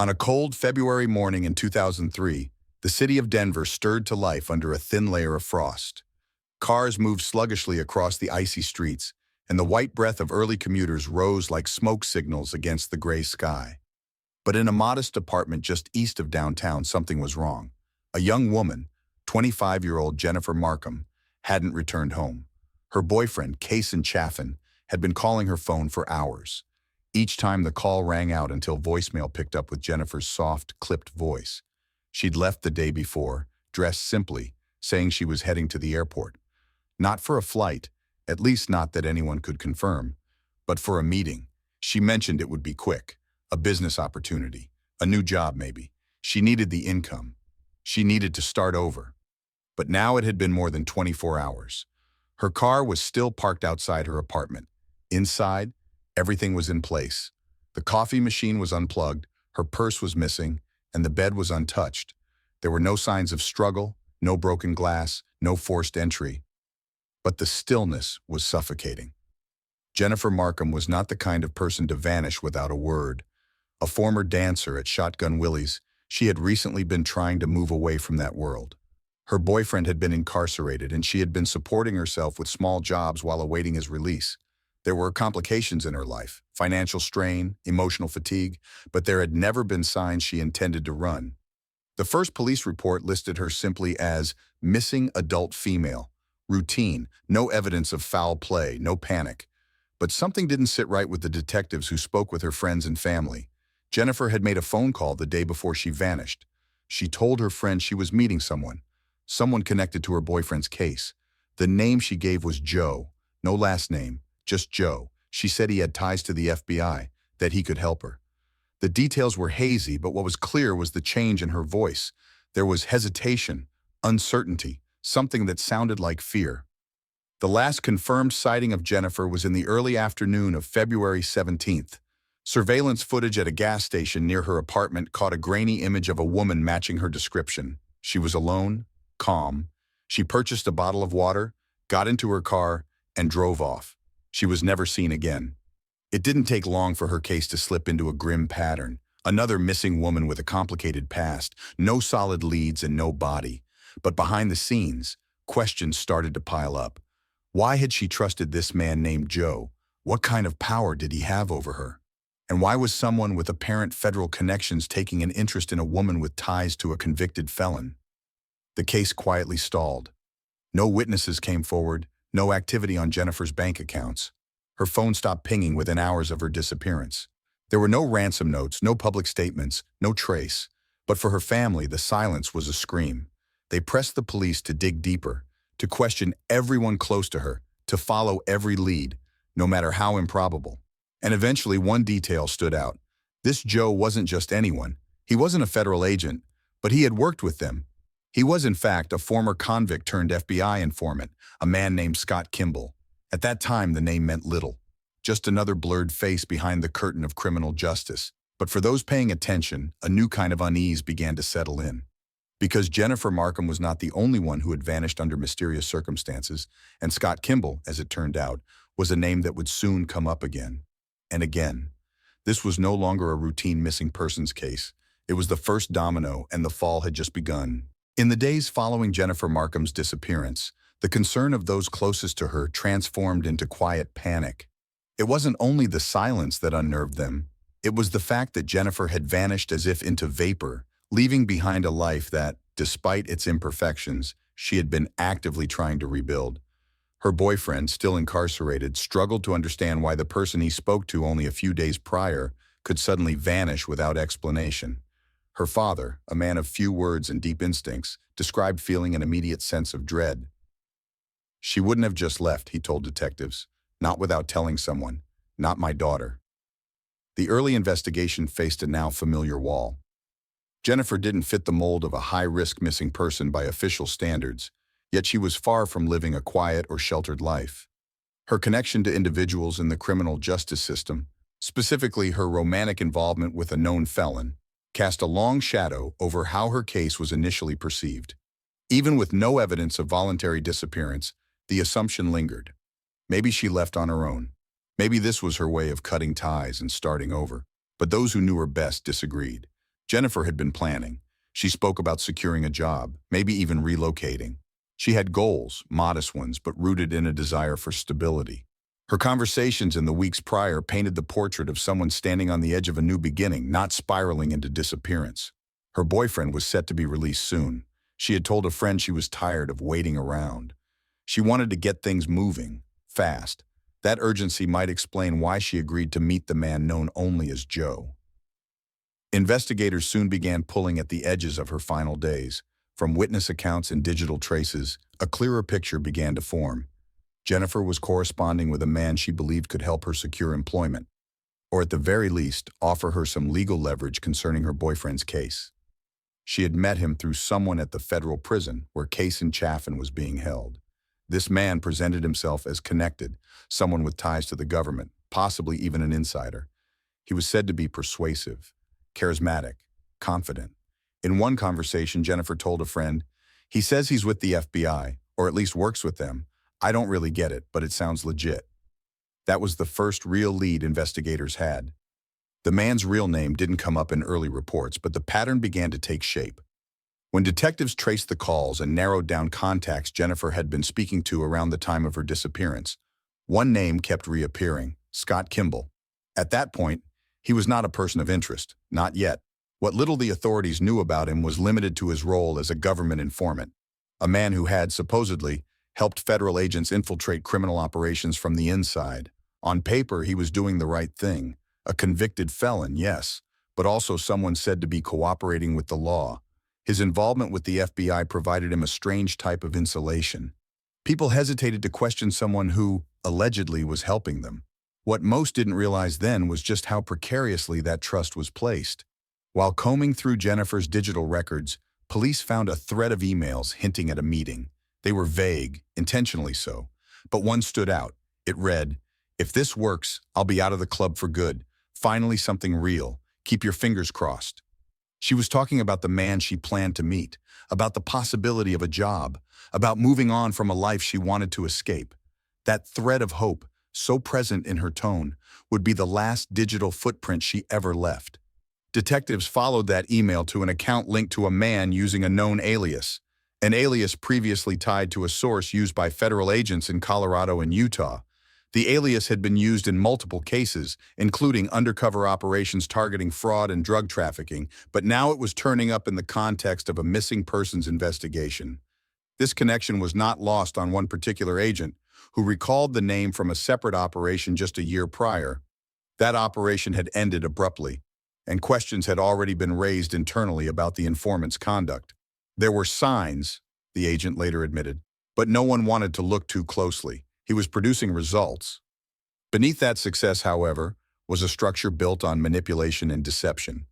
On a cold February morning in 2003, the city of Denver stirred to life under a thin layer of frost. Cars moved sluggishly across the icy streets, and the white breath of early commuters rose like smoke signals against the gray sky. But in a modest apartment just east of downtown, something was wrong. A young woman, 25-year-old Jennifer Markham, hadn't returned home. Her boyfriend, Kason Chaffin, had been calling her phone for hours. Each time the call rang out until voicemail picked up with Jennifer's soft, clipped voice. She'd left the day before, dressed simply, saying she was heading to the airport. Not for a flight, at least not that anyone could confirm, but for a meeting. She mentioned it would be quick, a business opportunity, a new job maybe. She needed the income. She needed to start over. But now it had been more than 24 hours. Her car was still parked outside her apartment. Inside, everything was in place. The coffee machine was unplugged, her purse was missing, and the bed was untouched. There were no signs of struggle, no broken glass, no forced entry. But the stillness was suffocating. Jennifer Markham was not the kind of person to vanish without a word. A former dancer at Shotgun Willie's, she had recently been trying to move away from that world. Her boyfriend had been incarcerated, and she had been supporting herself with small jobs while awaiting his release. There were complications in her life, financial strain, emotional fatigue, but there had never been signs she intended to run. The first police report listed her simply as missing adult female. Routine, no evidence of foul play, no panic. But something didn't sit right with the detectives who spoke with her friends and family. Jennifer had made a phone call the day before she vanished. She told her friend she was meeting someone connected to her boyfriend's case. The name she gave was Joe, no last name, just Joe. She said he had ties to the FBI, that he could help her. The details were hazy, but what was clear was the change in her voice. There was hesitation, uncertainty, something that sounded like fear. The last confirmed sighting of Jennifer was in the early afternoon of February 17th. Surveillance footage at a gas station near her apartment caught a grainy image of a woman matching her description. She was alone, calm. She purchased a bottle of water, got into her car, and drove off. She was never seen again. It didn't take long for her case to slip into a grim pattern. Another missing woman with a complicated past, no solid leads and no body. But behind the scenes, questions started to pile up. Why had she trusted this man named Joe? What kind of power did he have over her? And why was someone with apparent federal connections taking an interest in a woman with ties to a convicted felon? The case quietly stalled. No witnesses came forward, no activity on Jennifer's bank accounts. Her phone stopped pinging within hours of her disappearance. There were no ransom notes, no public statements, no trace. But for her family, the silence was a scream. They pressed the police to dig deeper, to question everyone close to her, to follow every lead, no matter how improbable. And eventually one detail stood out. This Joe wasn't just anyone. He wasn't a federal agent, but he had worked with them. He was, in fact, a former convict turned FBI informant, a man named Scott Kimball. At that time, the name meant little. Just another blurred face behind the curtain of criminal justice. But for those paying attention, a new kind of unease began to settle in. Because Jennifer Markham was not the only one who had vanished under mysterious circumstances, and Scott Kimball, as it turned out, was a name that would soon come up again. And again. This was no longer a routine missing persons case. It was the first domino, and the fall had just begun. In the days following Jennifer Markham's disappearance, the concern of those closest to her transformed into quiet panic. It wasn't only the silence that unnerved them. It was the fact that Jennifer had vanished as if into vapor, leaving behind a life that, despite its imperfections, she had been actively trying to rebuild. Her boyfriend, still incarcerated, struggled to understand why the person he spoke to only a few days prior could suddenly vanish without explanation. Her father, a man of few words and deep instincts, described feeling an immediate sense of dread. She wouldn't have just left, he told detectives. Not without telling someone. Not my daughter. The early investigation faced a now familiar wall. Jennifer didn't fit the mold of a high-risk missing person by official standards, yet she was far from living a quiet or sheltered life. Her connection to individuals in the criminal justice system, specifically her romantic involvement with a known felon, cast a long shadow over how her case was initially perceived. Even with no evidence of voluntary disappearance, the assumption lingered. Maybe she left on her own. Maybe this was her way of cutting ties and starting over. But those who knew her best disagreed. Jennifer had been planning. She spoke about securing a job, maybe even relocating. She had goals, modest ones, but rooted in a desire for stability. Her conversations in the weeks prior painted the portrait of someone standing on the edge of a new beginning, not spiraling into disappearance. Her boyfriend was set to be released soon. She had told a friend she was tired of waiting around. She wanted to get things moving, fast. That urgency might explain why she agreed to meet the man known only as Joe. Investigators soon began pulling at the edges of her final days. From witness accounts and digital traces, a clearer picture began to form. Jennifer was corresponding with a man she believed could help her secure employment, or at the very least, offer her some legal leverage concerning her boyfriend's case. She had met him through someone at the federal prison where Case in Chaffin was being held. This man presented himself as connected, someone with ties to the government, possibly even an insider. He was said to be persuasive, charismatic, confident. In one conversation, Jennifer told a friend, "He says he's with the FBI, or at least works with them. I don't really get it, but it sounds legit." That was the first real lead investigators had. The man's real name didn't come up in early reports, but the pattern began to take shape. When detectives traced the calls and narrowed down contacts Jennifer had been speaking to around the time of her disappearance, one name kept reappearing: Scott Kimball. At that point, he was not a person of interest, not yet. What little the authorities knew about him was limited to his role as a government informant, a man who had, supposedly, helped federal agents infiltrate criminal operations from the inside. On paper, he was doing the right thing. A convicted felon, yes, but also someone said to be cooperating with the law. His involvement with the FBI provided him a strange type of insulation. People hesitated to question someone who, allegedly, was helping them. What most didn't realize then was just how precariously that trust was placed. While combing through Jennifer's digital records, police found a thread of emails hinting at a meeting. They were vague, intentionally so, but one stood out. It read, "If this works, I'll be out of the club for good. Finally something real. Keep your fingers crossed." She was talking about the man she planned to meet, about the possibility of a job, about moving on from a life she wanted to escape. That thread of hope, so present in her tone, would be the last digital footprint she ever left. Detectives followed that email to an account linked to a man using a known alias, an alias previously tied to a source used by federal agents in Colorado and Utah. The alias had been used in multiple cases, including undercover operations targeting fraud and drug trafficking, but now it was turning up in the context of a missing persons investigation. This connection was not lost on one particular agent, who recalled the name from a separate operation just a year prior. That operation had ended abruptly, and questions had already been raised internally about the informant's conduct. There were signs, the agent later admitted, but no one wanted to look too closely. He was producing results. Beneath that success, however, was a structure built on manipulation and deception.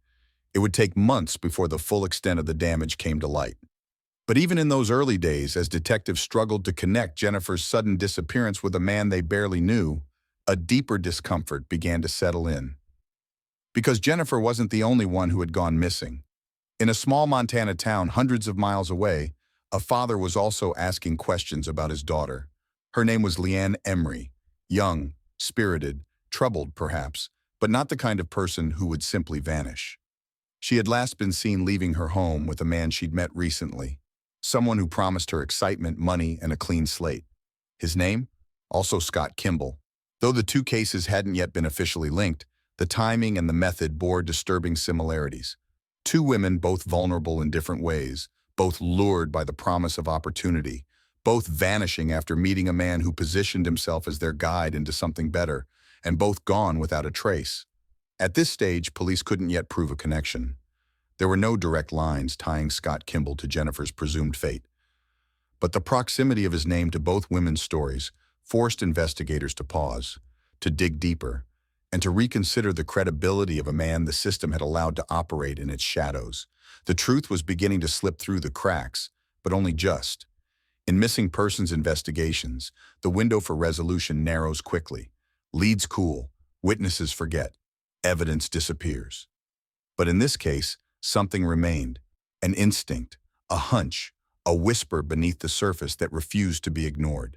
It would take months before the full extent of the damage came to light. But even in those early days, as detectives struggled to connect Jennifer's sudden disappearance with a man they barely knew, a deeper discomfort began to settle in. Because Jennifer wasn't the only one who had gone missing. In a small Montana town hundreds of miles away, a father was also asking questions about his daughter. Her name was Leanne Emery, young, spirited, troubled perhaps, but not the kind of person who would simply vanish. She had last been seen leaving her home with a man she'd met recently, someone who promised her excitement, money, and a clean slate. His name? Also Scott Kimball. Though the two cases hadn't yet been officially linked, the timing and the method bore disturbing similarities. Two women, both vulnerable in different ways, both lured by the promise of opportunity, both vanishing after meeting a man who positioned himself as their guide into something better, and both gone without a trace. At this stage, police couldn't yet prove a connection. There were no direct lines tying Scott Kimball to Jennifer's presumed fate. But the proximity of his name to both women's stories forced investigators to pause, to dig deeper, and to reconsider the credibility of a man the system had allowed to operate in its shadows. The truth was beginning to slip through the cracks, but only just. In missing persons investigations, the window for resolution narrows quickly. Leads cool, witnesses forget, evidence disappears. But in this case, something remained. An instinct, a hunch, a whisper beneath the surface that refused to be ignored.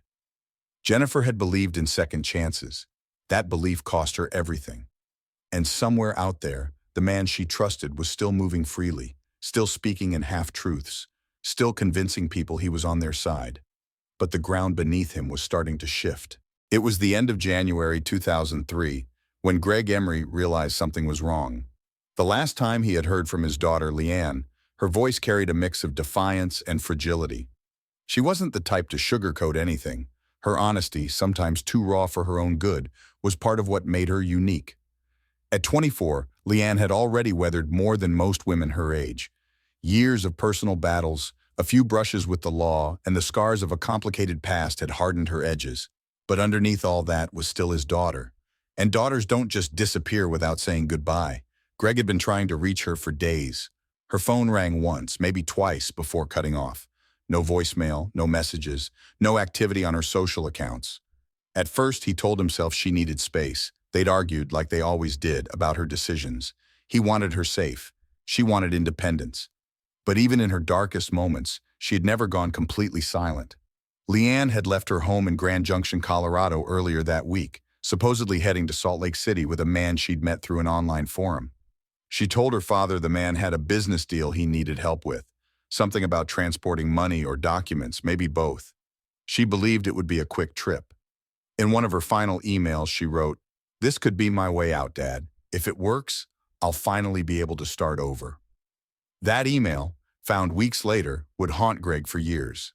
Jennifer had believed in second chances. That belief cost her everything. And somewhere out there, The man she trusted was still moving freely, still speaking in half-truths, still convincing people he was on their side. But the ground beneath him was starting to shift. It was the end of January 2003 when Greg Emery realized something was wrong. The last time he had heard from his daughter, Leanne, her voice carried a mix of defiance and fragility. She wasn't the type to sugarcoat anything. Her honesty, sometimes too raw for her own good, was part of what made her unique. At 24, Leanne had already weathered more than most women her age. Years of personal battles, a few brushes with the law, and the scars of a complicated past had hardened her edges. But underneath all that was still his daughter. And daughters don't just disappear without saying goodbye. Greg had been trying to reach her for days. Her phone rang once, maybe twice, before cutting off. No voicemail, no messages, no activity on her social accounts. At first, he told himself she needed space. They'd argued, like they always did, about her decisions. He wanted her safe. She wanted independence. But even in her darkest moments, she had never gone completely silent. Leanne had left her home in Grand Junction, Colorado earlier that week, supposedly heading to Salt Lake City with a man she'd met through an online forum. She told her father the man had a business deal he needed help with, something about transporting money or documents, maybe both. She believed it would be a quick trip. In one of her final emails, she wrote, "This could be my way out, Dad. If it works, I'll finally be able to start over." That email, found weeks later, would haunt Greg for years.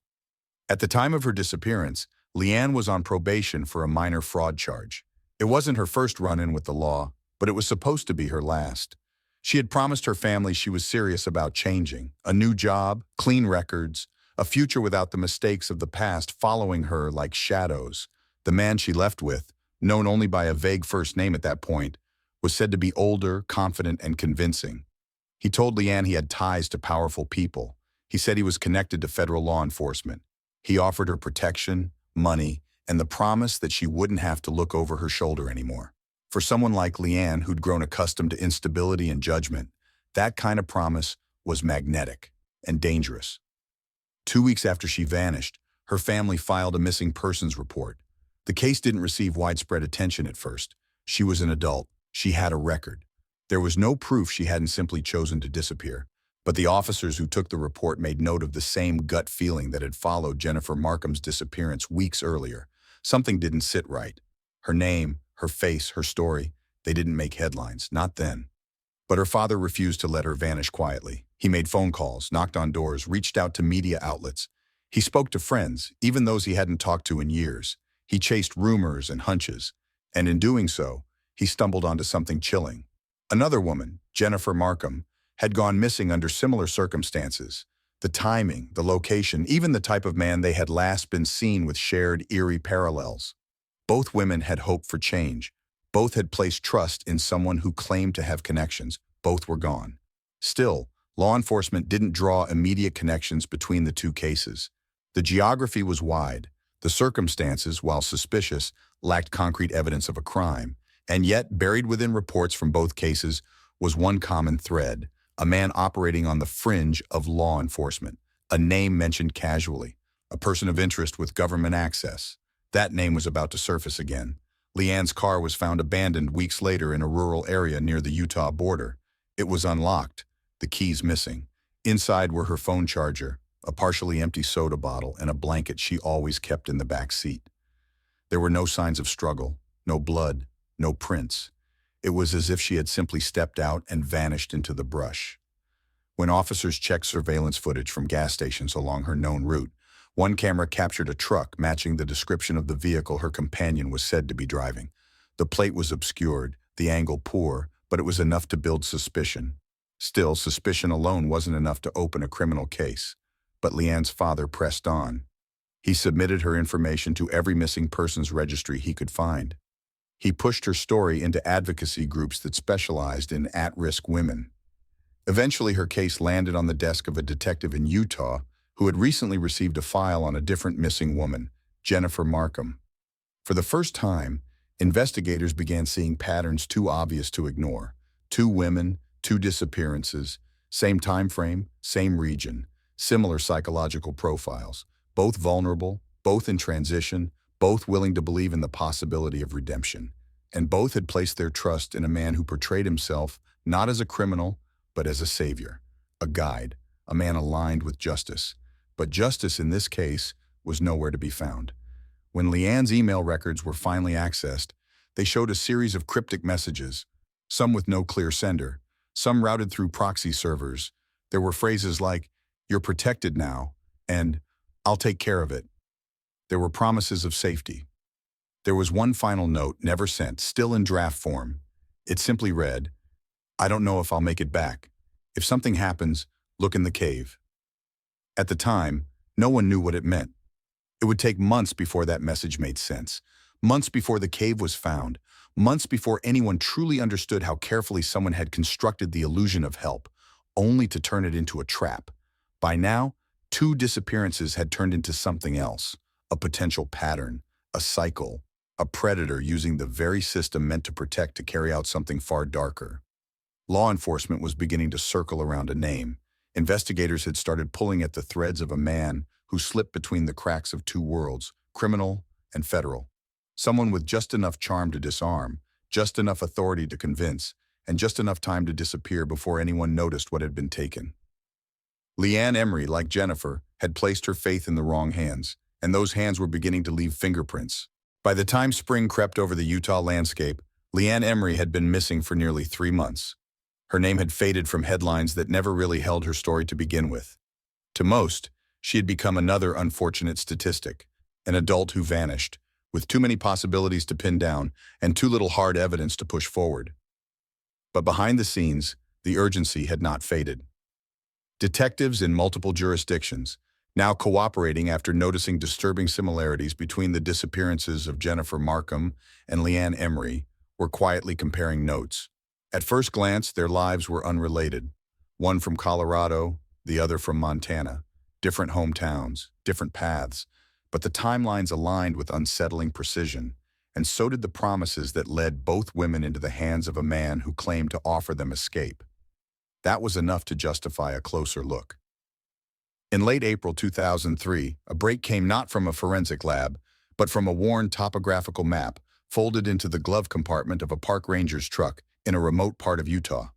At the time of her disappearance, Leanne was on probation for a minor fraud charge. It wasn't her first run-in with the law, but it was supposed to be her last. She had promised her family she was serious about changing, a new job, clean records, a future without the mistakes of the past following her like shadows. The man she left with, known only by a vague first name at that point, was said to be older, confident, and convincing. He told Leanne he had ties to powerful people. He said he was connected to federal law enforcement. He offered her protection, money, and the promise that she wouldn't have to look over her shoulder anymore. For someone like Leanne, who'd grown accustomed to instability and judgment, that kind of promise was magnetic and dangerous. 2 weeks after she vanished, her family filed a missing persons report. The case didn't receive widespread attention at first. She was an adult. She had a record. There was no proof she hadn't simply chosen to disappear. But the officers who took the report made note of the same gut feeling that had followed Jennifer Markham's disappearance weeks earlier. Something didn't sit right. Her name, her face, her story, they didn't make headlines, not then. But her father refused to let her vanish quietly. He made phone calls, knocked on doors, reached out to media outlets. He spoke to friends, even those he hadn't talked to in years. He chased rumors and hunches. And in doing so, he stumbled onto something chilling. Another woman, Jennifer Markham, had gone missing under similar circumstances. The timing, the location, even the type of man they had last been seen with shared eerie parallels. Both women had hoped for change. Both had placed trust in someone who claimed to have connections. Both were gone. Still, law enforcement didn't draw immediate connections between the two cases. The geography was wide. The circumstances, while suspicious, lacked concrete evidence of a crime. And yet, buried within reports from both cases was one common thread: a man operating on the fringe of law enforcement, a name mentioned casually, a person of interest with government access. That name was about to surface again. Leanne's car was found abandoned weeks later in a rural area near the Utah border. It was unlocked, the keys missing. Inside were her phone charger, a partially empty soda bottle, and a blanket she always kept in the back seat. There were no signs of struggle, no blood, no prints. It was as if she had simply stepped out and vanished into the brush. When officers checked surveillance footage from gas stations along her known route, one camera captured a truck matching the description of the vehicle her companion was said to be driving. The plate was obscured, the angle poor, but it was enough to build suspicion. Still, suspicion alone wasn't enough to open a criminal case. But Leanne's father pressed on. He submitted her information to every missing persons registry he could find. He pushed her story into advocacy groups that specialized in at-risk women. Eventually, her case landed on the desk of a detective in Utah who had recently received a file on a different missing woman, Jennifer Markham. For the first time, investigators began seeing patterns too obvious to ignore. 2 women, 2 disappearances, same time frame, same region, similar psychological profiles, both vulnerable, both in transition, both willing to believe in the possibility of redemption. And both had placed their trust in a man who portrayed himself not as a criminal, but as a savior, a guide, a man aligned with justice. But justice in this case was nowhere to be found. When Leanne's email records were finally accessed, they showed a series of cryptic messages, some with no clear sender, some routed through proxy servers. There were phrases like, "You're protected now," and "I'll take care of it." There were promises of safety. There was one final note, never sent, still in draft form. It simply read, "I don't know if I'll make it back. If something happens, look in the cave." At the time, no one knew what it meant. It would take months before that message made sense, months before the cave was found, months before anyone truly understood how carefully someone had constructed the illusion of help, only to turn it into a trap. By now, 2 disappearances had turned into something else, a potential pattern, a cycle, a predator using the very system meant to protect to carry out something far darker. Law enforcement was beginning to circle around a name. Investigators had started pulling at the threads of a man who slipped between the cracks of 2 worlds, criminal and federal. Someone with just enough charm to disarm, just enough authority to convince, and just enough time to disappear before anyone noticed what had been taken. Leanne Emery, like Jennifer, had placed her faith in the wrong hands, and those hands were beginning to leave fingerprints. By the time spring crept over the Utah landscape, Leanne Emery had been missing for nearly 3 months. Her name had faded from headlines that never really held her story to begin with. To most, she had become another unfortunate statistic, an adult who vanished, with too many possibilities to pin down and too little hard evidence to push forward. But behind the scenes, the urgency had not faded. Detectives in multiple jurisdictions, now cooperating after noticing disturbing similarities between the disappearances of Jennifer Markham and Leanne Emery, were quietly comparing notes. At first glance, their lives were unrelated. One from Colorado, the other from Montana. Different hometowns, different paths, but the timelines aligned with unsettling precision, and so did the promises that led both women into the hands of a man who claimed to offer them escape. That was enough to justify a closer look. In late April 2003, a break came not from a forensic lab, but from a worn topographical map folded into the glove compartment of a park ranger's truck in a remote part of Utah.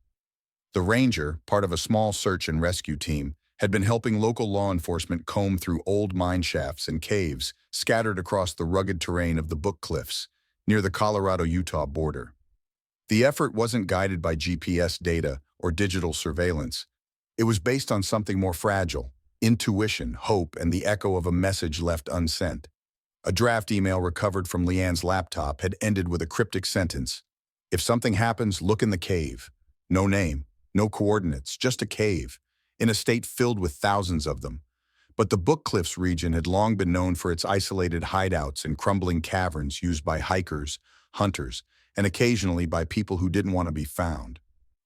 The ranger, part of a small search and rescue team, had been helping local law enforcement comb through old mine shafts and caves scattered across the rugged terrain of the Book Cliffs, near the Colorado-Utah border. The effort wasn't guided by GPS data or digital surveillance. It was based on something more fragile: intuition, hope, and the echo of a message left unsent. A draft email recovered from Leanne's laptop had ended with a cryptic sentence: "If something happens, look in the cave." No name, no coordinates, just a cave, in a state filled with thousands of them. But the Book Cliffs region had long been known for its isolated hideouts and crumbling caverns used by hikers, hunters, and occasionally by people who didn't want to be found.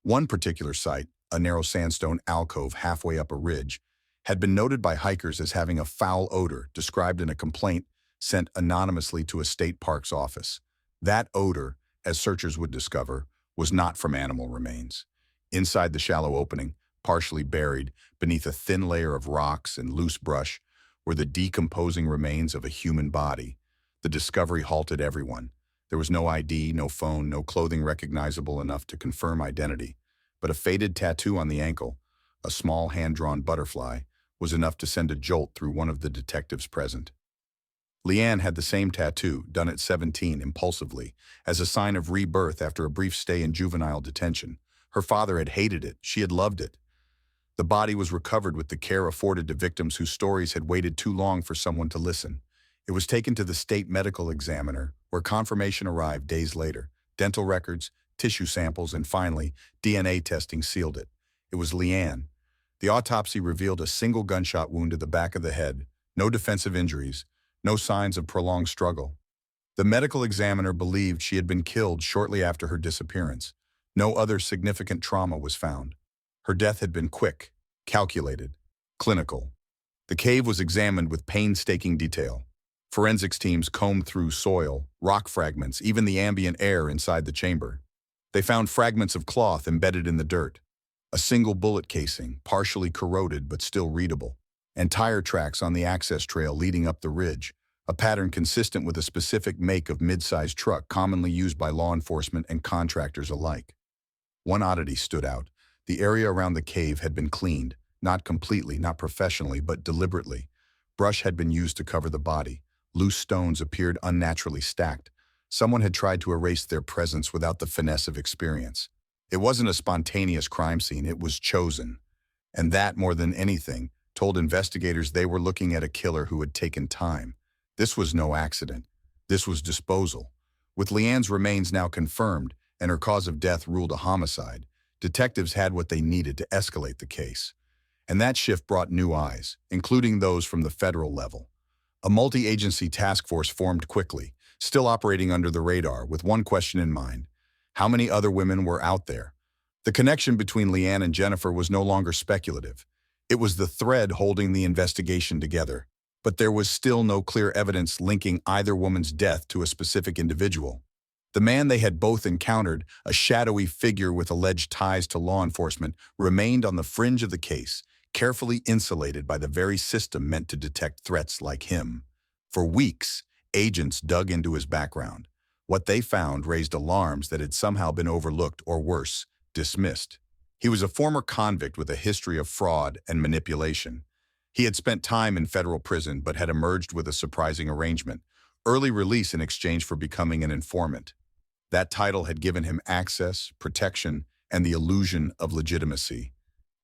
One particular site, a narrow sandstone alcove halfway up a ridge, had been noted by hikers as having a foul odor described in a complaint sent anonymously to a state park's office. That odor, as searchers would discover, was not from animal remains. Inside the shallow opening, partially buried beneath a thin layer of rocks and loose brush, were the decomposing remains of a human body. The discovery halted everyone. There was no ID, no phone, no clothing recognizable enough to confirm identity, but a faded tattoo on the ankle, a small hand-drawn butterfly, was enough to send a jolt through one of the detectives present. Leanne had the same tattoo, done at 17 impulsively, as a sign of rebirth after a brief stay in juvenile detention. Her father had hated it, she had loved it. The body was recovered with the care afforded to victims whose stories had waited too long for someone to listen. It was taken to the state medical examiner, where confirmation arrived days later. Dental records, tissue samples, and finally, DNA testing sealed it. It was Leanne. The autopsy revealed a single gunshot wound to the back of the head, no defensive injuries, no signs of prolonged struggle. The medical examiner believed she had been killed shortly after her disappearance. No other significant trauma was found. Her death had been quick, calculated, clinical. The cave was examined with painstaking detail. Forensics teams combed through soil, rock fragments, even the ambient air inside the chamber. They found fragments of cloth embedded in the dirt, a single bullet casing, partially corroded but still readable, and tire tracks on the access trail leading up the ridge, a pattern consistent with a specific make of mid-sized truck commonly used by law enforcement and contractors alike. One oddity stood out. The area around the cave had been cleaned, not completely, not professionally, but deliberately. Brush had been used to cover the body. Loose stones appeared unnaturally stacked. Someone had tried to erase their presence without the finesse of experience. It wasn't a spontaneous crime scene, it was chosen. And that, more than anything, told investigators they were looking at a killer who had taken time. This was no accident. This was disposal. With Leanne's remains now confirmed and her cause of death ruled a homicide, detectives had what they needed to escalate the case. And that shift brought new eyes, including those from the federal level. A multi-agency task force formed quickly, still operating under the radar, with one question in mind: how many other women were out there? The connection between Leanne and Jennifer was no longer speculative. It was the thread holding the investigation together. But there was still no clear evidence linking either woman's death to a specific individual. The man they had both encountered, a shadowy figure with alleged ties to law enforcement, remained on the fringe of the case, carefully insulated by the very system meant to detect threats like him. For weeks, agents dug into his background. What they found raised alarms that had somehow been overlooked or worse, dismissed. He was a former convict with a history of fraud and manipulation. He had spent time in federal prison but had emerged with a surprising arrangement: early release in exchange for becoming an informant. That title had given him access, protection, and the illusion of legitimacy.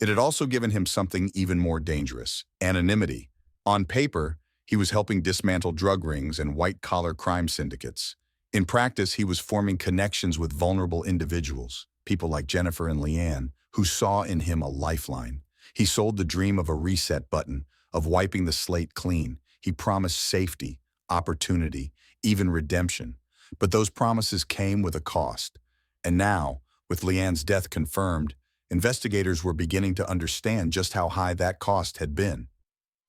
It had also given him something even more dangerous: anonymity. On paper, he was helping dismantle drug rings and white-collar crime syndicates. In practice, he was forming connections with vulnerable individuals, people like Jennifer and Leanne, who saw in him a lifeline. He sold the dream of a reset button, of wiping the slate clean. He promised safety, opportunity, even redemption. But those promises came with a cost. And now, with Leanne's death confirmed, investigators were beginning to understand just how high that cost had been.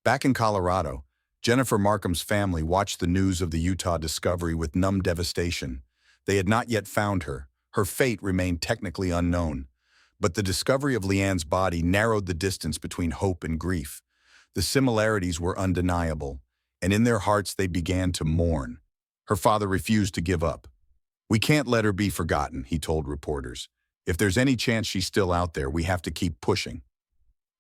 Back in Colorado, Jennifer Markham's family watched the news of the Utah discovery with numb devastation. They had not yet found her. Her fate remained technically unknown. But the discovery of Leanne's body narrowed the distance between hope and grief. The similarities were undeniable, and in their hearts they began to mourn. Her father refused to give up. "We can't let her be forgotten," he told reporters. "If there's any chance she's still out there, we have to keep pushing."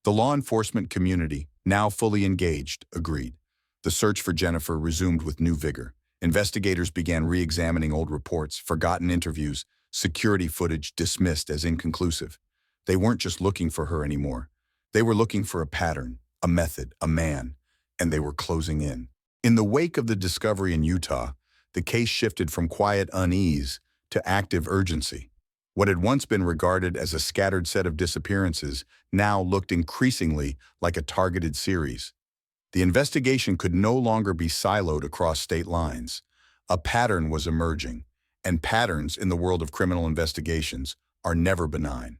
The law enforcement community, now fully engaged, agreed. The search for Jennifer resumed with new vigor. Investigators began re-examining old reports, forgotten interviews, security footage dismissed as inconclusive. They weren't just looking for her anymore. They were looking for a pattern, a method, a man, and they were closing in. In the wake of the discovery in Utah, the case shifted from quiet unease to active urgency. What had once been regarded as a scattered set of disappearances now looked increasingly like a targeted series. The investigation could no longer be siloed across state lines. A pattern was emerging, and patterns in the world of criminal investigations are never benign.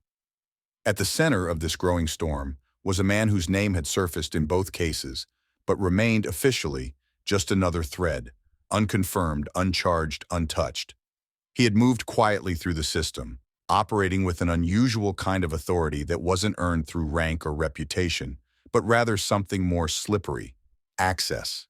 At the center of this growing storm was a man whose name had surfaced in both cases, but remained officially just another thread, unconfirmed, uncharged, untouched. He had moved quietly through the system, operating with an unusual kind of authority that wasn't earned through rank or reputation, but rather something more slippery: access.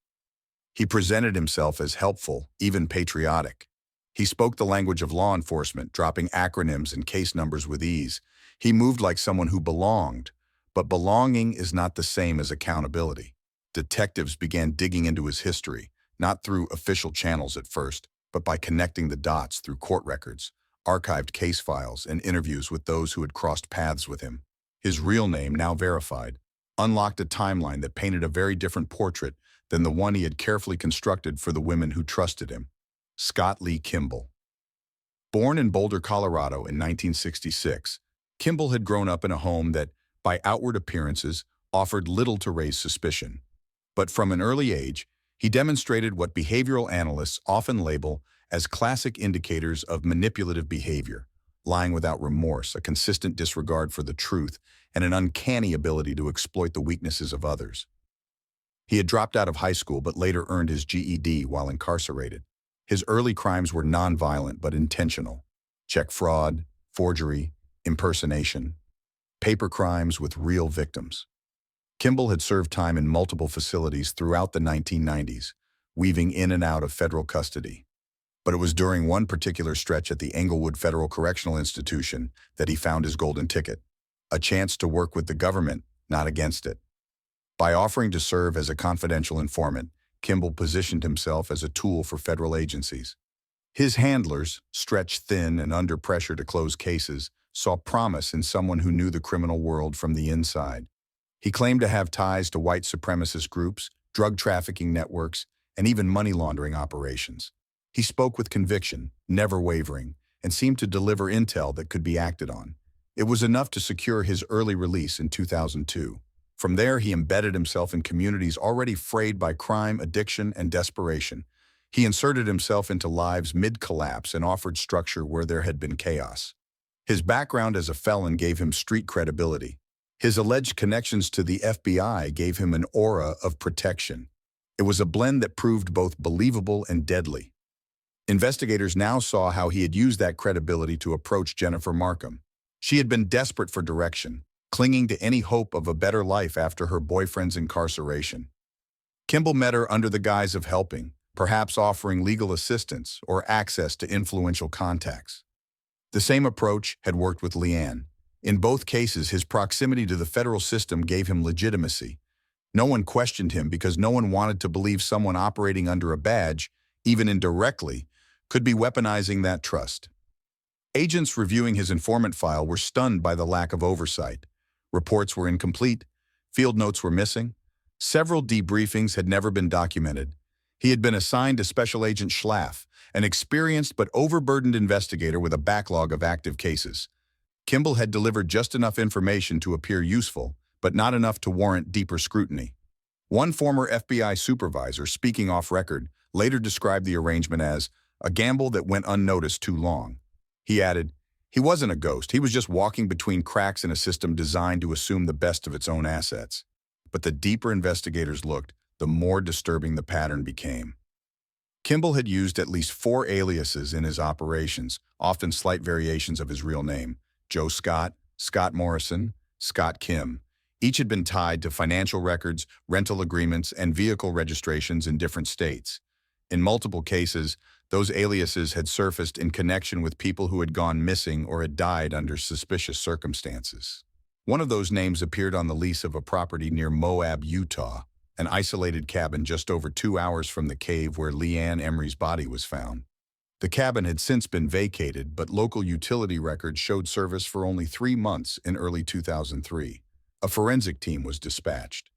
He presented himself as helpful, even patriotic. He spoke the language of law enforcement, dropping acronyms and case numbers with ease. He moved like someone who belonged, but belonging is not the same as accountability. Detectives began digging into his history, not through official channels at first, but by connecting the dots through court records, archived case files, and interviews with those who had crossed paths with him. His real name, now verified, unlocked a timeline that painted a very different portrait than the one he had carefully constructed for the women who trusted him. Scott Lee Kimball. Born in Boulder, Colorado in 1966, Kimball had grown up in a home that, by outward appearances, offered little to raise suspicion. But from an early age, he demonstrated what behavioral analysts often label as classic indicators of manipulative behavior: lying without remorse, a consistent disregard for the truth, and an uncanny ability to exploit the weaknesses of others. He had dropped out of high school but later earned his GED while incarcerated. His early crimes were nonviolent but intentional: check fraud, forgery, impersonation, paper crimes with real victims. Kimball had served time in multiple facilities throughout the 1990s, weaving in and out of federal custody. But it was during one particular stretch at the Englewood Federal Correctional Institution that he found his golden ticket, a chance to work with the government, not against it. By offering to serve as a confidential informant, Kimball positioned himself as a tool for federal agencies. His handlers, stretched thin and under pressure to close cases, saw promise in someone who knew the criminal world from the inside. He claimed to have ties to white supremacist groups, drug trafficking networks, and even money laundering operations. He spoke with conviction, never wavering, and seemed to deliver intel that could be acted on. It was enough to secure his early release in 2002. From there, he embedded himself in communities already frayed by crime, addiction, and desperation. He inserted himself into lives mid-collapse and offered structure where there had been chaos. His background as a felon gave him street credibility. His alleged connections to the FBI gave him an aura of protection. It was a blend that proved both believable and deadly. Investigators now saw how he had used that credibility to approach Jennifer Markham. She had been desperate for direction, clinging to any hope of a better life after her boyfriend's incarceration. Kimball met her under the guise of helping, perhaps offering legal assistance or access to influential contacts. The same approach had worked with Leanne. In both cases, his proximity to the federal system gave him legitimacy. No one questioned him because no one wanted to believe someone operating under a badge, even indirectly, could be weaponizing that trust. Agents reviewing his informant file were stunned by the lack of oversight. Reports were incomplete, field notes were missing, several debriefings had never been documented. He had been assigned to Special Agent Schlaff, an experienced but overburdened investigator with a backlog of active cases. Kimball had delivered just enough information to appear useful, but not enough to warrant deeper scrutiny. One former FBI supervisor, speaking off record, later described the arrangement as a gamble that went unnoticed too long. He added, "He wasn't a ghost, he was just walking between cracks in a system designed to assume the best of its own assets." But the deeper investigators looked, the more disturbing the pattern became. Kimball had used at least 4 aliases in his operations, often slight variations of his real name: Joe Scott, Scott Morrison, Scott Kim. Each had been tied to financial records, rental agreements, and vehicle registrations in different states. In multiple cases, those aliases had surfaced in connection with people who had gone missing or had died under suspicious circumstances. One of those names appeared on the lease of a property near Moab, Utah, an isolated cabin just over 2 hours from the cave where Leanne Emery's body was found. The cabin had since been vacated, but local utility records showed service for only 3 months in early 2003. A forensic team was dispatched.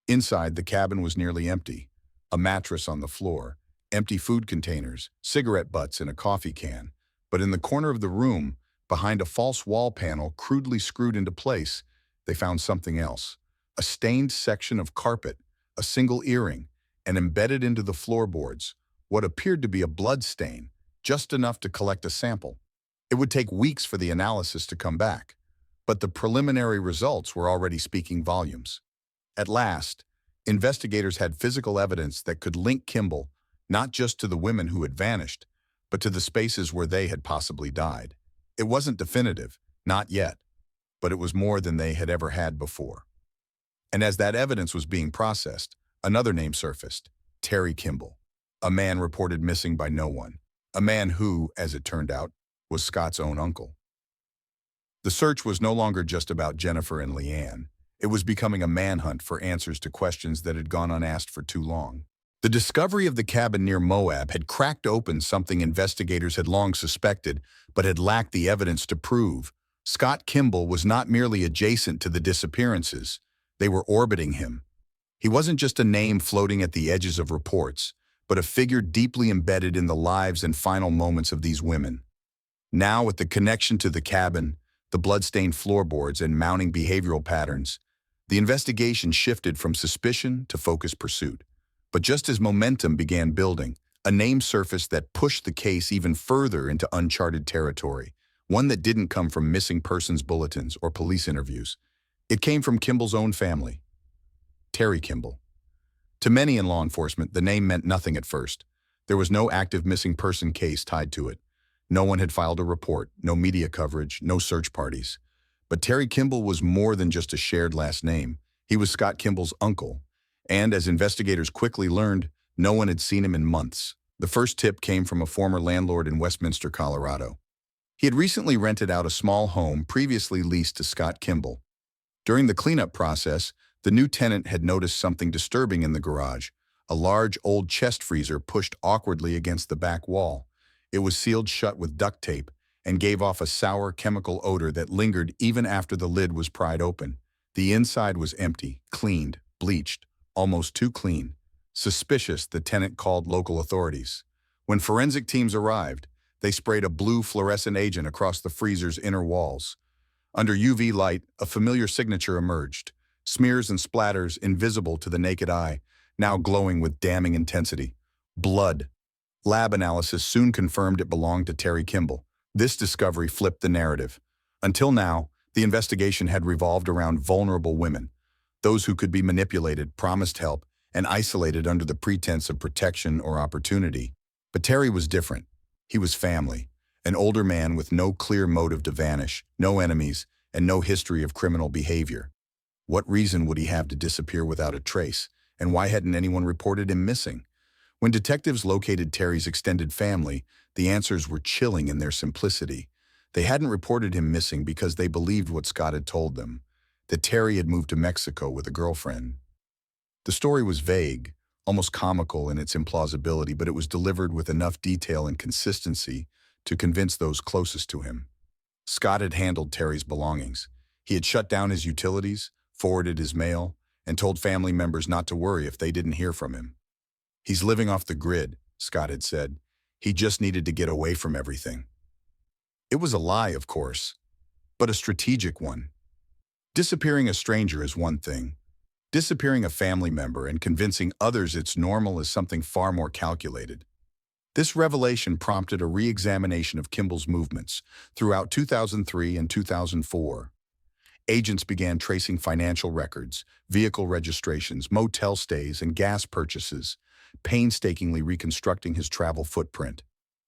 Inside, the cabin was nearly empty. A mattress on the floor, empty food containers, cigarette butts in a coffee can. But in the corner of the room, behind a false wall panel crudely screwed into place, they found something else. A stained section of carpet, a single earring, and embedded into the floorboards, what appeared to be a blood stain, just enough to collect a sample. It would take weeks for the analysis to come back, but the preliminary results were already speaking volumes. At last, investigators had physical evidence that could link Kimball not just to the women who had vanished, but to the spaces where they had possibly died. It wasn't definitive, not yet, but it was more than they had ever had before. And as that evidence was being processed, another name surfaced: Terry Kimball, a man reported missing by no one, a man who, as it turned out, was Scott's own uncle. The search was no longer just about Jennifer and Leanne. It was becoming a manhunt for answers to questions that had gone unasked for too long. The discovery of the cabin near Moab had cracked open something investigators had long suspected, but had lacked the evidence to prove. Scott Kimball was not merely adjacent to the disappearances. They were orbiting him. He wasn't just a name floating at the edges of reports, but a figure deeply embedded in the lives and final moments of these women. Now, with the connection to the cabin, the blood-stained floorboards, and mounting behavioral patterns, the investigation shifted from suspicion to focused pursuit. But just as momentum began building, a name surfaced that pushed the case even further into uncharted territory, one that didn't come from missing persons bulletins or police interviews. It came from Kimball's own family: Terry Kimball. To many in law enforcement, the name meant nothing at first. There was no active missing person case tied to it. No one had filed a report, no media coverage, no search parties. But Terry Kimball was more than just a shared last name. He was Scott Kimball's uncle. And as investigators quickly learned, no one had seen him in months. The first tip came from a former landlord in Westminster, Colorado. He had recently rented out a small home previously leased to Scott Kimball. During the cleanup process, the new tenant had noticed something disturbing in the garage, a large old chest freezer pushed awkwardly against the back wall. It was sealed shut with duct tape and gave off a sour chemical odor that lingered even after the lid was pried open. The inside was empty, cleaned, bleached, almost too clean. Suspicious, the tenant called local authorities. When forensic teams arrived, they sprayed a blue fluorescent agent across the freezer's inner walls. Under UV light, a familiar signature emerged, smears and splatters invisible to the naked eye, now glowing with damning intensity. Blood. Lab analysis soon confirmed it belonged to Terry Kimball. This discovery flipped the narrative. Until now, the investigation had revolved around vulnerable women, those who could be manipulated, promised help, and isolated under the pretense of protection or opportunity. But Terry was different. He was family, an older man with no clear motive to vanish, no enemies, and no history of criminal behavior. What reason would he have to disappear without a trace, and why hadn't anyone reported him missing? When detectives located Terry's extended family, the answers were chilling in their simplicity. They hadn't reported him missing because they believed what Scott had told them, that Terry had moved to Mexico with a girlfriend. The story was vague, almost comical in its implausibility, but it was delivered with enough detail and consistency to convince those closest to him. Scott had handled Terry's belongings. He had shut down his utilities, forwarded his mail, and told family members not to worry if they didn't hear from him. "He's living off the grid," Scott had said. "He just needed to get away from everything." It was a lie, of course, but a strategic one. Disappearing a stranger is one thing. Disappearing a family member and convincing others it's normal is something far more calculated. This revelation prompted a re-examination of Kimball's movements throughout 2003 and 2004. Agents began tracing financial records, vehicle registrations, motel stays, and gas purchases, painstakingly reconstructing his travel footprint.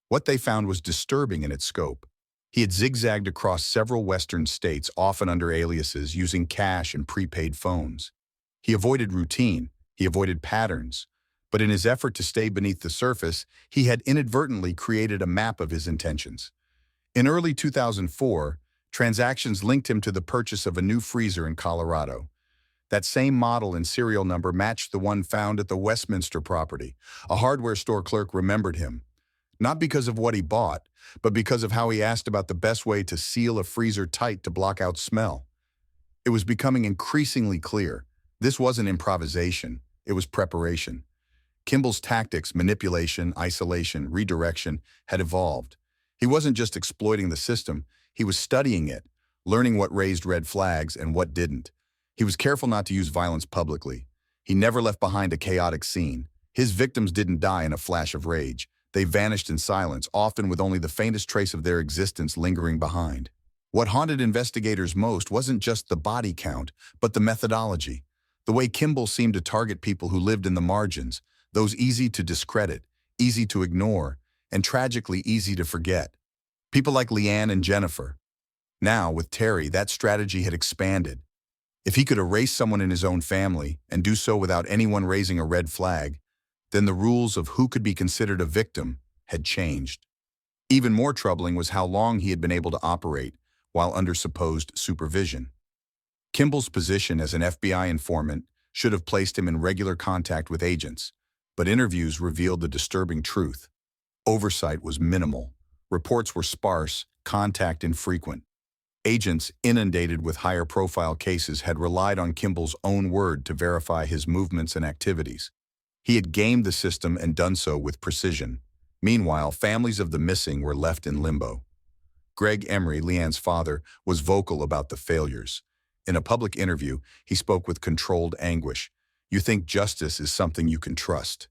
What they found was disturbing in its scope. He had zigzagged across several western states, often under aliases, using cash and prepaid phones. He avoided routine, he avoided patterns, but in his effort to stay beneath the surface, he had inadvertently created a map of his intentions. In early 2004, transactions linked him to the purchase of a new freezer in Colorado. That same model and serial number matched the one found at the Westminster property. A hardware store clerk remembered him, not because of what he bought, but because of how he asked about the best way to seal a freezer tight to block out smell. It was becoming increasingly clear. This wasn't improvisation, it was preparation. Kimball's tactics, manipulation, isolation, redirection, had evolved. He wasn't just exploiting the system, he was studying it, learning what raised red flags and what didn't. He was careful not to use violence publicly. He never left behind a chaotic scene. His victims didn't die in a flash of rage. They vanished in silence, often with only the faintest trace of their existence lingering behind. What haunted investigators most wasn't just the body count, but the methodology. The way Kimball seemed to target people who lived in the margins, those easy to discredit, easy to ignore, and tragically easy to forget. People like Leanne and Jennifer. Now, with Terry, that strategy had expanded. If he could erase someone in his own family and do so without anyone raising a red flag, then the rules of who could be considered a victim had changed. Even more troubling was how long he had been able to operate while under supposed supervision. Kimball's position as an FBI informant should have placed him in regular contact with agents, but interviews revealed the disturbing truth. Oversight was minimal. Reports were sparse, contact infrequent. Agents, inundated with higher-profile cases, had relied on Kimball's own word to verify his movements and activities. He had gamed the system and done so with precision. Meanwhile, families of the missing were left in limbo. Greg Emery, Leanne's father, was vocal about the failures. In a public interview, he spoke with controlled anguish. "You think justice is something you can trust.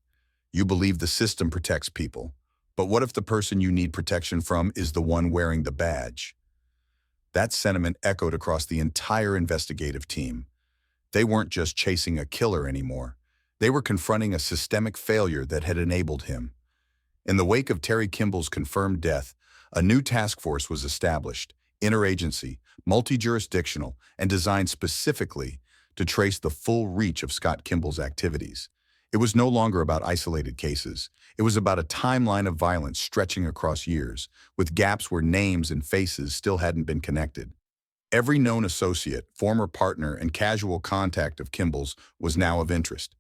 You believe the system protects people. But what if the person you need protection from is the one wearing the badge?" That sentiment echoed across the entire investigative team. They weren't just chasing a killer anymore. They were confronting a systemic failure that had enabled him. In the wake of Terry Kimball's confirmed death, a new task force was established, interagency, multi-jurisdictional, and designed specifically to trace the full reach of Scott Kimball's activities. It It was no longer about isolated cases. It was about a timeline of violence stretching across years, with gaps where names and faces still hadn't been connected. Every known associate, former partner, and casual contact of Kimball's was now of interest.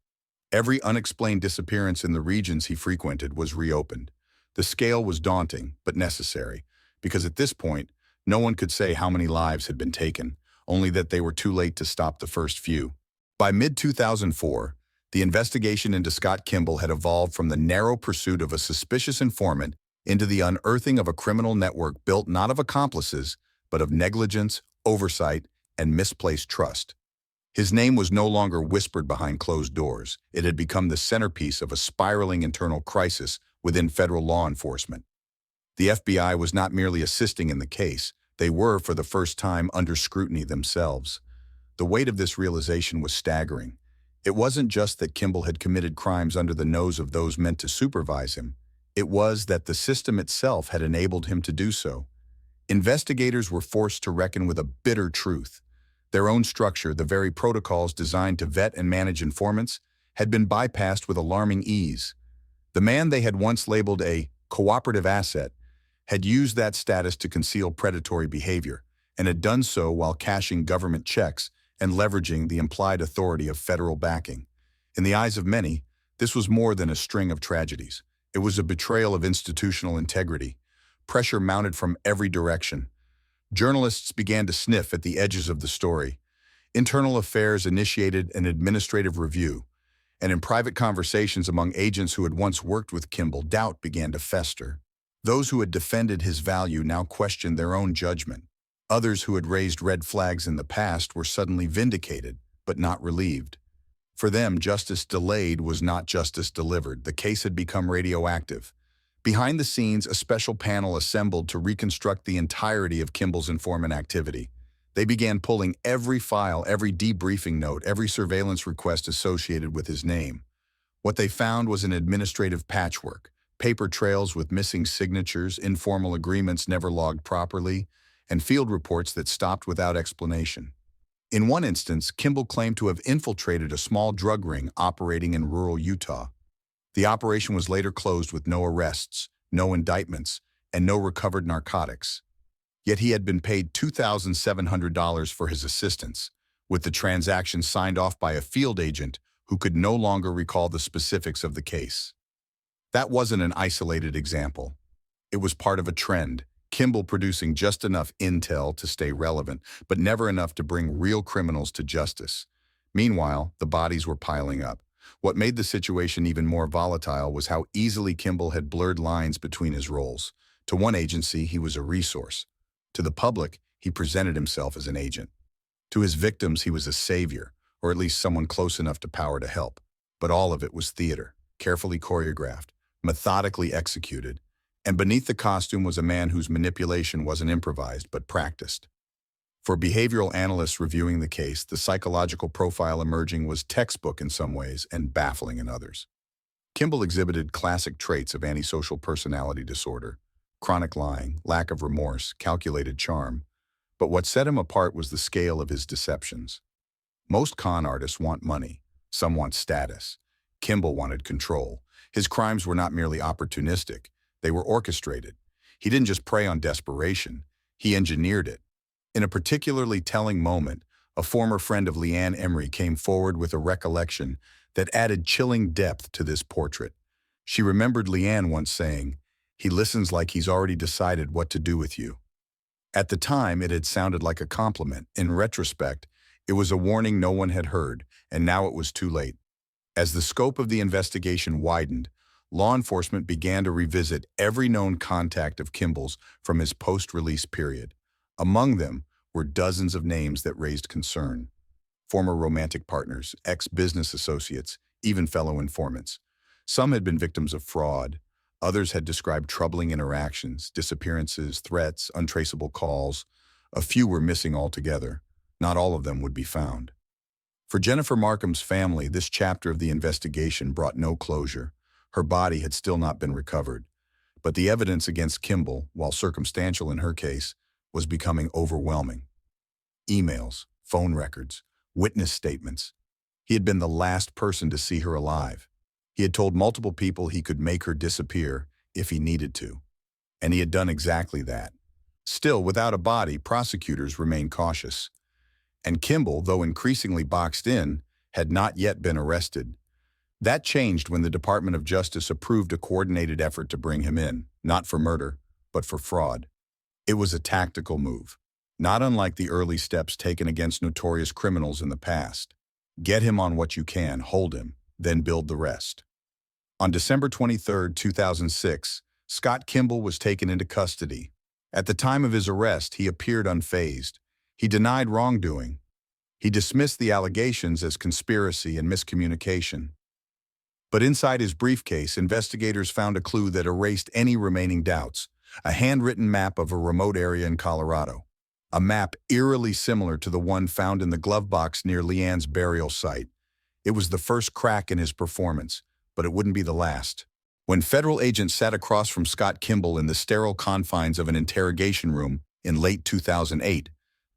Every unexplained disappearance in the regions he frequented was reopened. The scale was daunting, but necessary, because at this point, no one could say how many lives had been taken, only that they were too late to stop the first few. By mid-2004, the investigation into Scott Kimball had evolved from the narrow pursuit of a suspicious informant into the unearthing of a criminal network built not of accomplices, but of negligence, oversight, and misplaced trust. His name was no longer whispered behind closed doors. It had become the centerpiece of a spiraling internal crisis within federal law enforcement. The FBI was not merely assisting in the case, they were, for the first time, under scrutiny themselves. The weight of this realization was staggering. It wasn't just that Kimball had committed crimes under the nose of those meant to supervise him. It was that the system itself had enabled him to do so. Investigators were forced to reckon with a bitter truth. Their own structure, the very protocols designed to vet and manage informants, had been bypassed with alarming ease. The man they had once labeled a cooperative asset had used that status to conceal predatory behavior, and had done so while cashing government checks and leveraging the implied authority of federal backing. In the eyes of many, this was more than a string of tragedies. It was a betrayal of institutional integrity. Pressure mounted from every direction. Journalists began to sniff at the edges of the story. Internal Affairs initiated an administrative review, and in private conversations among agents who had once worked with Kimball, doubt began to fester. Those who had defended his value now questioned their own judgment. Others who had raised red flags in the past were suddenly vindicated, but not relieved. For them, justice delayed was not justice delivered. The case had become radioactive. Behind the scenes, a special panel assembled to reconstruct the entirety of Kimball's informant activity. They began pulling every file, every debriefing note, every surveillance request associated with his name. What they found was an administrative patchwork: paper trails with missing signatures, informal agreements never logged properly, and field reports that stopped without explanation. In one instance, Kimball claimed to have infiltrated a small drug ring operating in rural Utah. The operation was later closed with no arrests, no indictments, and no recovered narcotics. Yet he had been paid $2,700 for his assistance, with the transaction signed off by a field agent who could no longer recall the specifics of the case. That wasn't an isolated example. It was part of a trend. Kimball producing just enough intel to stay relevant, but never enough to bring real criminals to justice. Meanwhile, the bodies were piling up. What made the situation even more volatile was how easily Kimball had blurred lines between his roles. To one agency, he was a resource. To the public, he presented himself as an agent. To his victims, he was a savior, or at least someone close enough to power to help. But all of it was theater, carefully choreographed, methodically executed. And beneath the costume was a man whose manipulation wasn't improvised, but practiced. For behavioral analysts reviewing the case, the psychological profile emerging was textbook in some ways and baffling in others. Kimball exhibited classic traits of antisocial personality disorder: chronic lying, lack of remorse, calculated charm. But what set him apart was the scale of his deceptions. Most con artists want money. Some want status. Kimball wanted control. His crimes were not merely opportunistic. They were orchestrated. He didn't just prey on desperation. He engineered it. In a particularly telling moment, a former friend of Leanne Emery came forward with a recollection that added chilling depth to this portrait. She remembered Leanne once saying, "He listens like he's already decided what to do with you." At the time, it had sounded like a compliment. In retrospect, it was a warning no one had heard, and now it was too late. As the scope of the investigation widened, law enforcement began to revisit every known contact of Kimball's from his post-release period. Among them were dozens of names that raised concern: former romantic partners, ex-business associates, even fellow informants. Some had been victims of fraud. Others had described troubling interactions, disappearances, threats, untraceable calls. A few were missing altogether. Not all of them would be found. For Jennifer Markham's family, this chapter of the investigation brought no closure. Her body had still not been recovered. But the evidence against Kimball, while circumstantial in her case, was becoming overwhelming. Emails, phone records, witness statements. He had been the last person to see her alive. He had told multiple people he could make her disappear if he needed to, and he had done exactly that. Still, without a body, prosecutors remained cautious. And Kimball, though increasingly boxed in, had not yet been arrested. That changed when the Department of Justice approved a coordinated effort to bring him in, not for murder, but for fraud. It was a tactical move, not unlike the early steps taken against notorious criminals in the past. Get him on what you can, hold him, then build the rest. On December 23, 2006, Scott Kimball was taken into custody. At the time of his arrest, he appeared unfazed. He denied wrongdoing. He dismissed the allegations as conspiracy and miscommunication. But inside his briefcase, investigators found a clue that erased any remaining doubts: a handwritten map of a remote area in Colorado. A map eerily similar to the one found in the glove box near Leanne's burial site. It was the first crack in his performance, but it wouldn't be the last. When federal agents sat across from Scott Kimball in the sterile confines of an interrogation room in late 2008,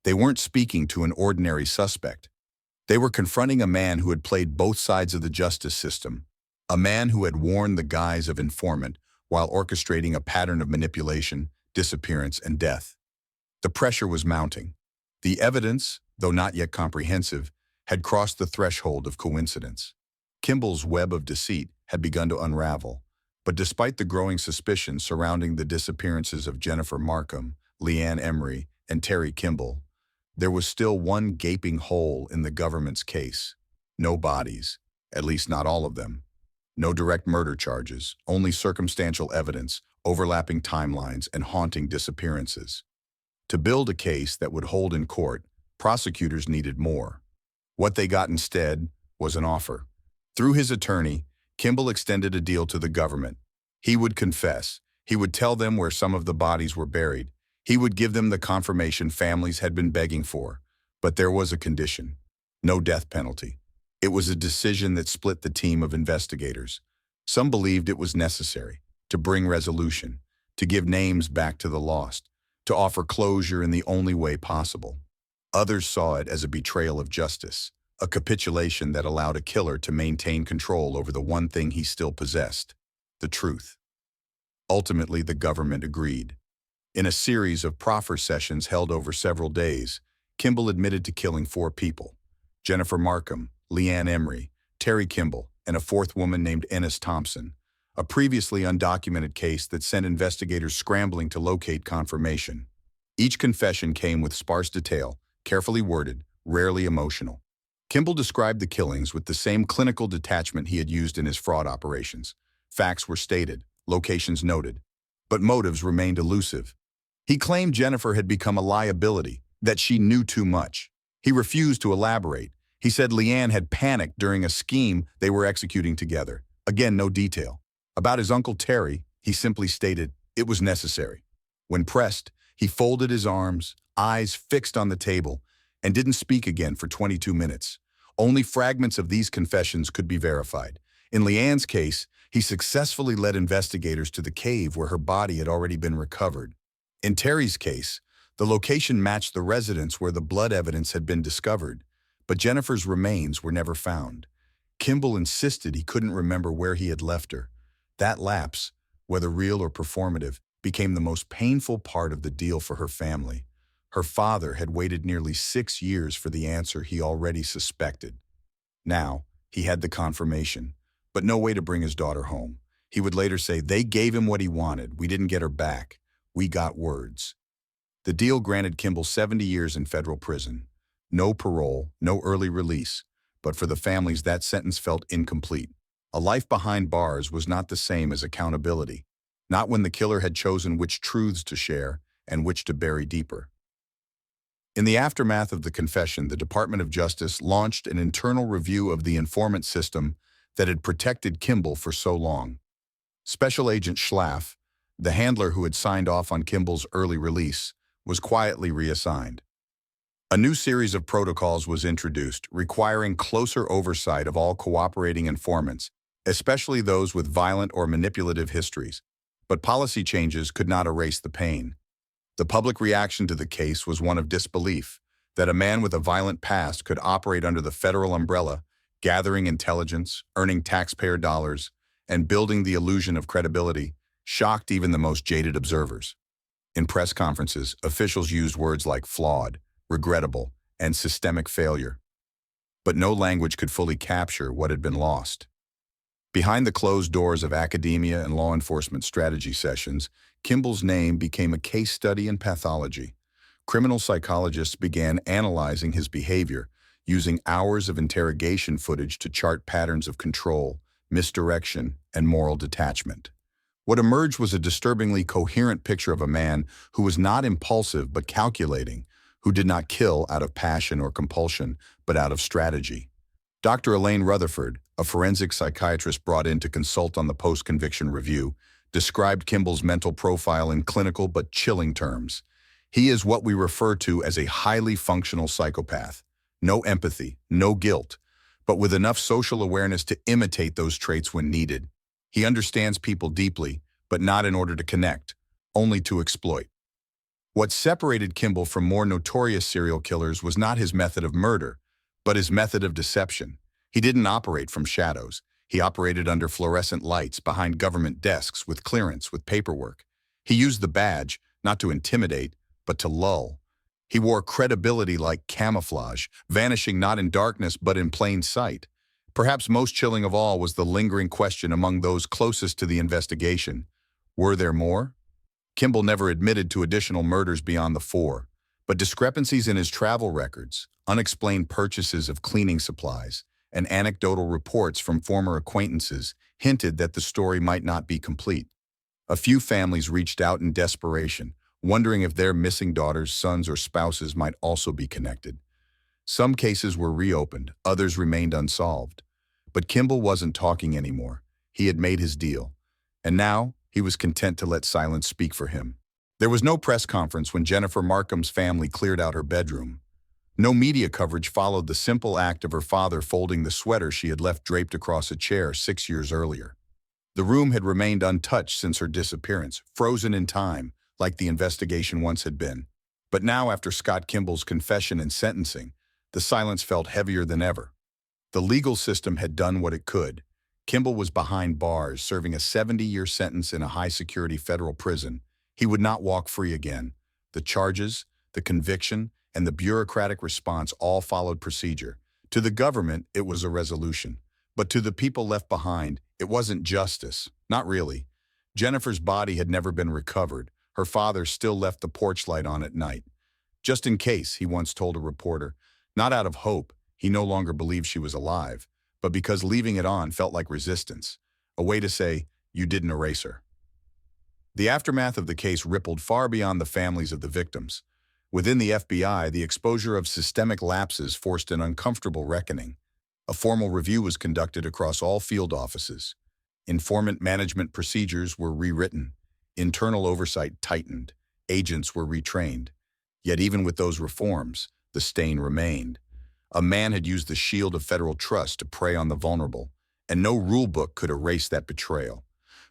they weren't speaking to an ordinary suspect. They were confronting a man who had played both sides of the justice system, a man who had worn the guise of informant while orchestrating a pattern of manipulation, disappearance, and death. The pressure was mounting. The evidence, though not yet comprehensive, had crossed the threshold of coincidence. Kimball's web of deceit had begun to unravel, but despite the growing suspicion surrounding the disappearances of Jennifer Markham, Leanne Emery, and Terry Kimball, there was still one gaping hole in the government's case. No bodies, at least not all of them. No direct murder charges, only circumstantial evidence, overlapping timelines, and haunting disappearances. To build a case that would hold in court, prosecutors needed more. What they got instead was an offer. Through his attorney, Kimball extended a deal to the government. He would confess. He would tell them where some of the bodies were buried. He would give them the confirmation families had been begging for. But there was a condition: no death penalty. It was a decision that split the team of investigators. Some believed it was necessary to bring resolution, to give names back to the lost, to offer closure in the only way possible. Others saw it as a betrayal of justice, a capitulation that allowed a killer to maintain control over the one thing he still possessed: the truth. Ultimately, the government agreed. In a series of proffer sessions held over several days, Kimball admitted to killing 4 people: Jennifer Markham, Leanne Emery, Terry Kimball, and a 4th woman named Ennis Thompson, a previously undocumented case that sent investigators scrambling to locate confirmation. Each confession came with sparse detail, carefully worded, rarely emotional. Kimball described the killings with the same clinical detachment he had used in his fraud operations. Facts were stated, locations noted, but motives remained elusive. He claimed Jennifer had become a liability, that she knew too much. He refused to elaborate. He said Leanne had panicked during a scheme they were executing together. Again, no detail. About his uncle Terry, he simply stated it was necessary. When pressed, he folded his arms, eyes fixed on the table, and didn't speak again for 22 minutes. Only fragments of these confessions could be verified. In Leanne's case, he successfully led investigators to the cave where her body had already been recovered. In Terry's case, the location matched the residence where the blood evidence had been discovered, but Jennifer's remains were never found. Kimball insisted he couldn't remember where he had left her. That lapse, whether real or performative, became the most painful part of the deal for her family. Her father had waited nearly 6 years for the answer he already suspected. Now, he had the confirmation, but no way to bring his daughter home. He would later say, "They gave him what he wanted. We didn't get her back. We got words." The deal granted Kimball 70 years in federal prison. No parole, no early release, but for the families that sentence felt incomplete. A life behind bars was not the same as accountability, not when the killer had chosen which truths to share and which to bury deeper. In the aftermath of the confession, the Department of Justice launched an internal review of the informant system that had protected Kimball for so long. Special Agent Schlaff, the handler who had signed off on Kimball's early release, was quietly reassigned. A new series of protocols was introduced, requiring closer oversight of all cooperating informants, especially those with violent or manipulative histories. But policy changes could not erase the pain. The public reaction to the case was one of disbelief, that a man with a violent past could operate under the federal umbrella, gathering intelligence, earning taxpayer dollars, and building the illusion of credibility shocked even the most jaded observers. In press conferences, officials used words like flawed, regrettable, and systemic failure. But no language could fully capture what had been lost. Behind the closed doors of academia and law enforcement strategy sessions, Kimball's name became a case study in pathology. Criminal psychologists began analyzing his behavior, using hours of interrogation footage to chart patterns of control, misdirection, and moral detachment. What emerged was a disturbingly coherent picture of a man who was not impulsive but calculating, who did not kill out of passion or compulsion, but out of strategy. Dr. Elaine Rutherford, a forensic psychiatrist brought in to consult on the post-conviction review, described Kimball's mental profile in clinical but chilling terms. He is what we refer to as a highly functional psychopath. No empathy, no guilt, but with enough social awareness to imitate those traits when needed. He understands people deeply, but not in order to connect, only to exploit. What separated Kimball from more notorious serial killers was not his method of murder, but his method of deception. He didn't operate from shadows. He operated under fluorescent lights, behind government desks, with clearance, with paperwork. He used the badge, not to intimidate, but to lull. He wore credibility like camouflage, vanishing not in darkness but in plain sight. Perhaps most chilling of all was the lingering question among those closest to the investigation. Were there more? Kimball never admitted to additional murders beyond the 4, but discrepancies in his travel records, unexplained purchases of cleaning supplies, and anecdotal reports from former acquaintances hinted that the story might not be complete. A few families reached out in desperation, wondering if their missing daughters, sons, or spouses might also be connected. Some cases were reopened, others remained unsolved. But Kimball wasn't talking anymore. He had made his deal. And now, he was content to let silence speak for him. There was no press conference when Jennifer Markham's family cleared out her bedroom. No media coverage followed the simple act of her father folding the sweater she had left draped across a chair 6 years earlier. The room had remained untouched since her disappearance, frozen in time, like the investigation once had been. But now, after Scott Kimball's confession and sentencing, the silence felt heavier than ever. The legal system had done what it could. Kimball was behind bars, serving a 70-year sentence in a high-security federal prison. He would not walk free again. The charges, the conviction, and the bureaucratic response all followed procedure. To the government, it was a resolution. But to the people left behind, it wasn't justice. Not really. Jennifer's body had never been recovered. Her father still left the porch light on at night. Just in case, he once told a reporter, not out of hope, he no longer believed she was alive, but because leaving it on felt like resistance, a way to say, you didn't erase her. The aftermath of the case rippled far beyond the families of the victims. Within the FBI, the exposure of systemic lapses forced an uncomfortable reckoning. A formal review was conducted across all field offices. Informant management procedures were rewritten. Internal oversight tightened. Agents were retrained. Yet even with those reforms, the stain remained. A man had used the shield of federal trust to prey on the vulnerable, and no rulebook could erase that betrayal.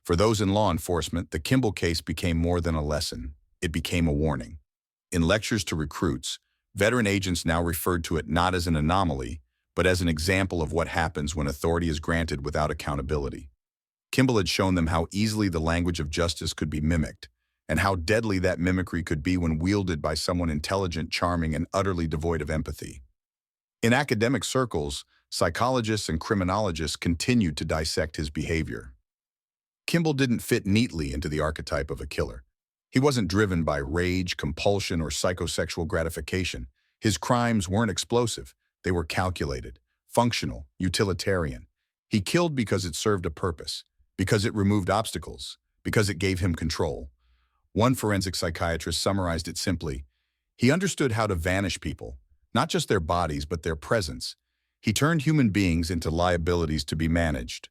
For those in law enforcement, the Kimball case became more than a lesson. It became a warning. In lectures to recruits, veteran agents now referred to it not as an anomaly, but as an example of what happens when authority is granted without accountability. Kimball had shown them how easily the language of justice could be mimicked, and how deadly that mimicry could be when wielded by someone intelligent, charming, and utterly devoid of empathy. In academic circles, psychologists and criminologists continued to dissect his behavior. Kimball didn't fit neatly into the archetype of a killer. He wasn't driven by rage, compulsion, or psychosexual gratification. His crimes weren't explosive. They were calculated, functional, utilitarian. He killed because it served a purpose, because it removed obstacles, because it gave him control. One forensic psychiatrist summarized it simply: he understood how to vanish people, not just their bodies, but their presence. He turned human beings into liabilities to be managed.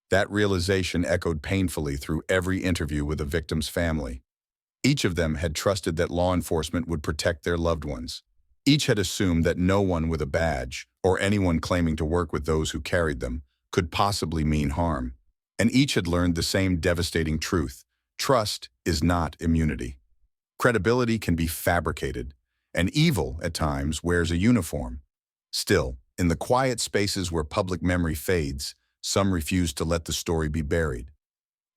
That realization echoed painfully through every interview with a victim's family. Each of them had trusted that law enforcement would protect their loved ones. Each had assumed that no one with a badge, or anyone claiming to work with those who carried them, could possibly mean harm. And each had learned the same devastating truth: trust is not immunity. Credibility can be fabricated, and evil, at times, wears a uniform. Still, In the quiet spaces where public memory fades, some refuse to let the story be buried.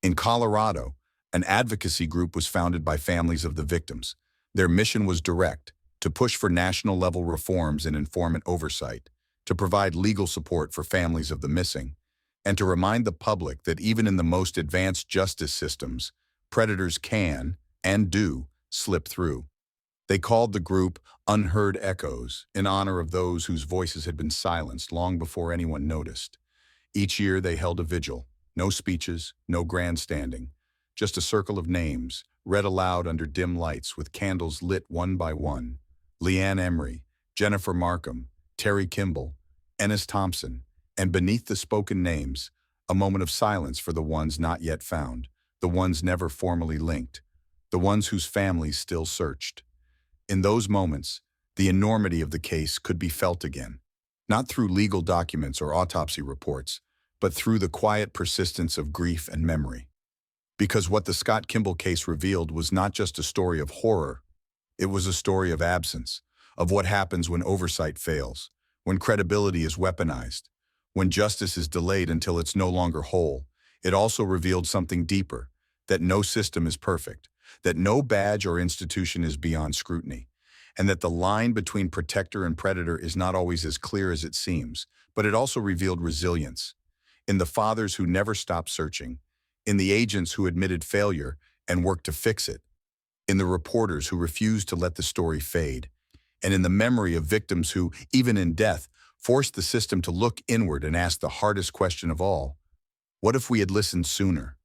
In Colorado, an advocacy group was founded by families of the victims. Their mission was direct: to push for national-level reforms in informant oversight, to provide legal support for families of the missing, and to remind the public that even in the most advanced justice systems, predators can, and do, slip through. They called the group Unheard Echoes, in honor of those whose voices had been silenced long before anyone noticed. Each year they held a vigil. No speeches, no grandstanding, just a circle of names, read aloud under dim lights with candles lit one by one. Leanne Emery, Jennifer Markham, Terry Kimball, Ennis Thompson, and beneath the spoken names, a moment of silence for the ones not yet found, the ones never formally linked, the ones whose families still searched. In those moments, the enormity of the case could be felt again, not through legal documents or autopsy reports, but through the quiet persistence of grief and memory. Because what the Scott Kimball case revealed was not just a story of horror, it was a story of absence, of what happens when oversight fails, when credibility is weaponized, when justice is delayed until it's no longer whole. It also revealed something deeper, that no system is perfect, that no badge or institution is beyond scrutiny, and that the line between protector and predator is not always as clear as it seems. But it also revealed resilience, in the fathers who never stopped searching, in the agents who admitted failure and worked to fix it, in the reporters who refused to let the story fade, and in the memory of victims who, even in death, forced the system to look inward and ask the hardest question of all: what if we had listened sooner?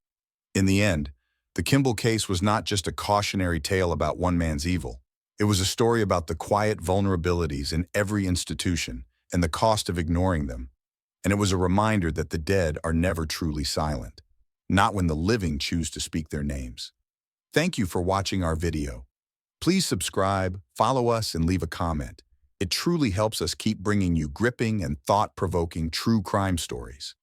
In the end, the Kimball case was not just a cautionary tale about one man's evil. It was a story about the quiet vulnerabilities in every institution and the cost of ignoring them. And it was a reminder that the dead are never truly silent, not when the living choose to speak their names. Thank you for watching our video. Please subscribe, follow us, and leave a comment. It truly helps us keep bringing you gripping and thought-provoking true crime stories.